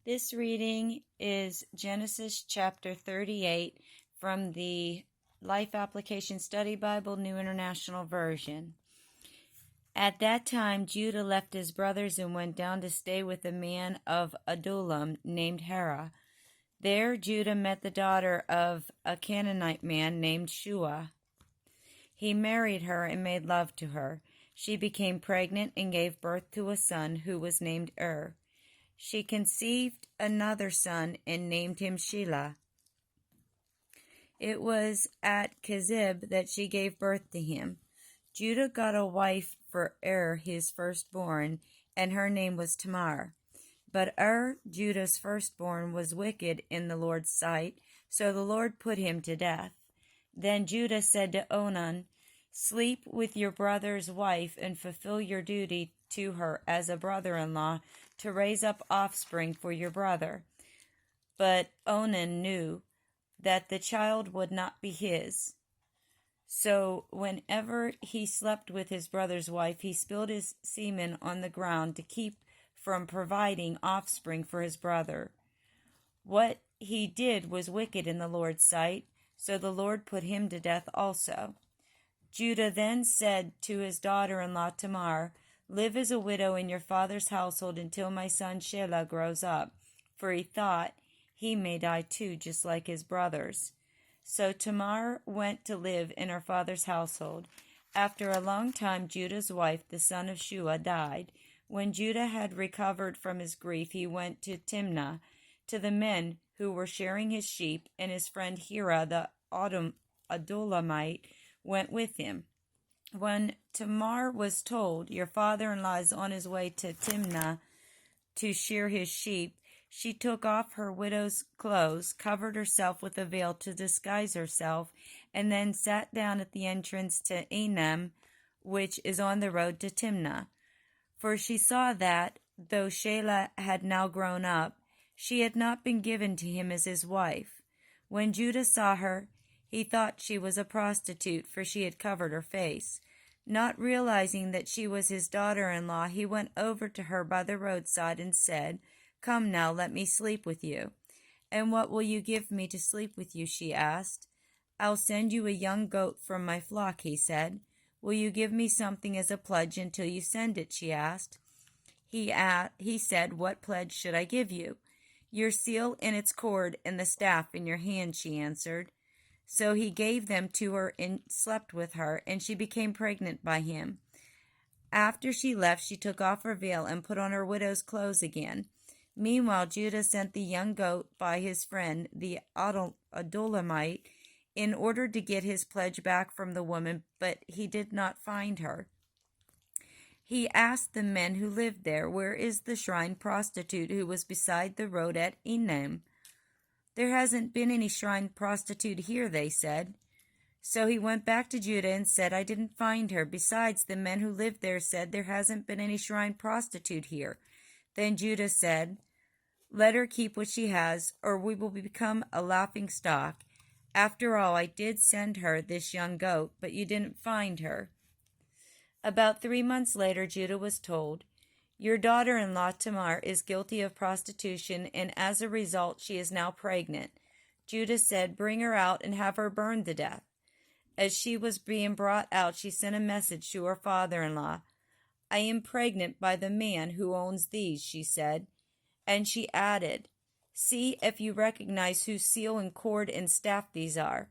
This reading is Genesis chapter 38 from the Life Application Study Bible, New International Version. At that time, Judah left his brothers and went down to stay with a man of Adullam named Hira. There, Judah met the daughter of a Canaanite man named Shua. He married her and made love to her. She became pregnant and gave birth to a son who was named She conceived another son and named him Shelah. It was at Kezib that she gave birth to him. Judah got a wife for his firstborn, and her name was Tamar. But Judah's firstborn, was wicked in the Lord's sight, so the Lord put him to death. Then Judah said to Onan, "Sleep with your brother's wife and fulfill your duty to her as a brother-in-law to raise up offspring for your brother." But Onan knew that the child would not be his. So whenever he slept with his brother's wife, he spilled his semen on the ground to keep from providing offspring for his brother. What he did was wicked in the Lord's sight, so the Lord put him to death also. Judah then said to his daughter-in-law Tamar, "Live as a widow in your father's household until my son Shelah grows up," for he thought he may die too, just like his brothers. So Tamar went to live in her father's household. After a long time, Judah's wife, the son of Shua, died. When Judah had recovered from his grief, he went to Timnah, to the men who were shearing his sheep, and his friend Hira the Adullamite went with him. When Tamar was told, "Your father-in-law is on his way to Timnah to shear his sheep," she took off her widow's clothes, covered herself with a veil to disguise herself, and then sat down at the entrance to Enem, which is on the road to Timnah. For she saw that, though Shelah had now grown up, she had not been given to him as his wife. When Judah saw her, he thought she was a prostitute, for she had covered her face. Not realizing that she was his daughter-in-law, he went over to her by the roadside and said, "Come now, let me sleep with you." "And what will you give me to sleep with you?" she asked. "I'll send you a young goat from my flock," he said. "Will you give me something as a pledge until you send it?" she asked. He said, "What pledge should I give you?" "Your seal and its cord and the staff in your hand," she answered. So he gave them to her and slept with her, and she became pregnant by him. After she left, she took off her veil and put on her widow's clothes again. Meanwhile, Judah sent the young goat by his friend, the Adullamite, in order to get his pledge back from the woman, but he did not find her. He asked the men who lived there, "Where is the shrine prostitute who was beside the road at Enem?" "There hasn't been any shrine prostitute here," they said. So he went back to Judah and said, "I didn't find her. Besides, the men who lived there said there hasn't been any shrine prostitute here." Then Judah said, "Let her keep what she has, or we will become a laughing stock. After all, I did send her this young goat, but you didn't find her." About 3 months later, Judah was told, "Your daughter-in-law Tamar is guilty of prostitution, and as a result, she is now pregnant." Judah said, "Bring her out and have her burned to death." As she was being brought out, she sent a message to her father-in-law. "I am pregnant by the man who owns these," she said. And she added, "See if you recognize whose seal and cord and staff these are."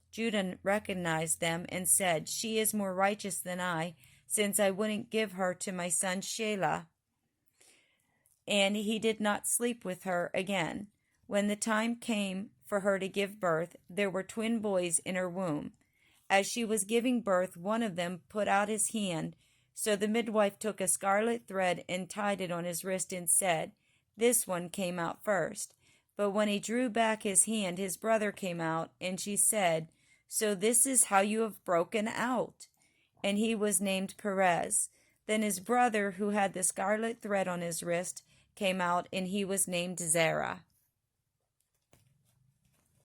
Judah recognized them and said, "She is more righteous than I, since I wouldn't give her to my son Shelah." And he did not sleep with her again. When the time came for her to give birth, there were twin boys in her womb. As she was giving birth, one of them put out his hand. So the midwife took a scarlet thread and tied it on his wrist and said, "This one came out first." But when he drew back his hand, his brother came out, and she said, "So this is how you have broken out." And he was named Perez. Then his brother, who had the scarlet thread on his wrist, came out, and he was named Zerah.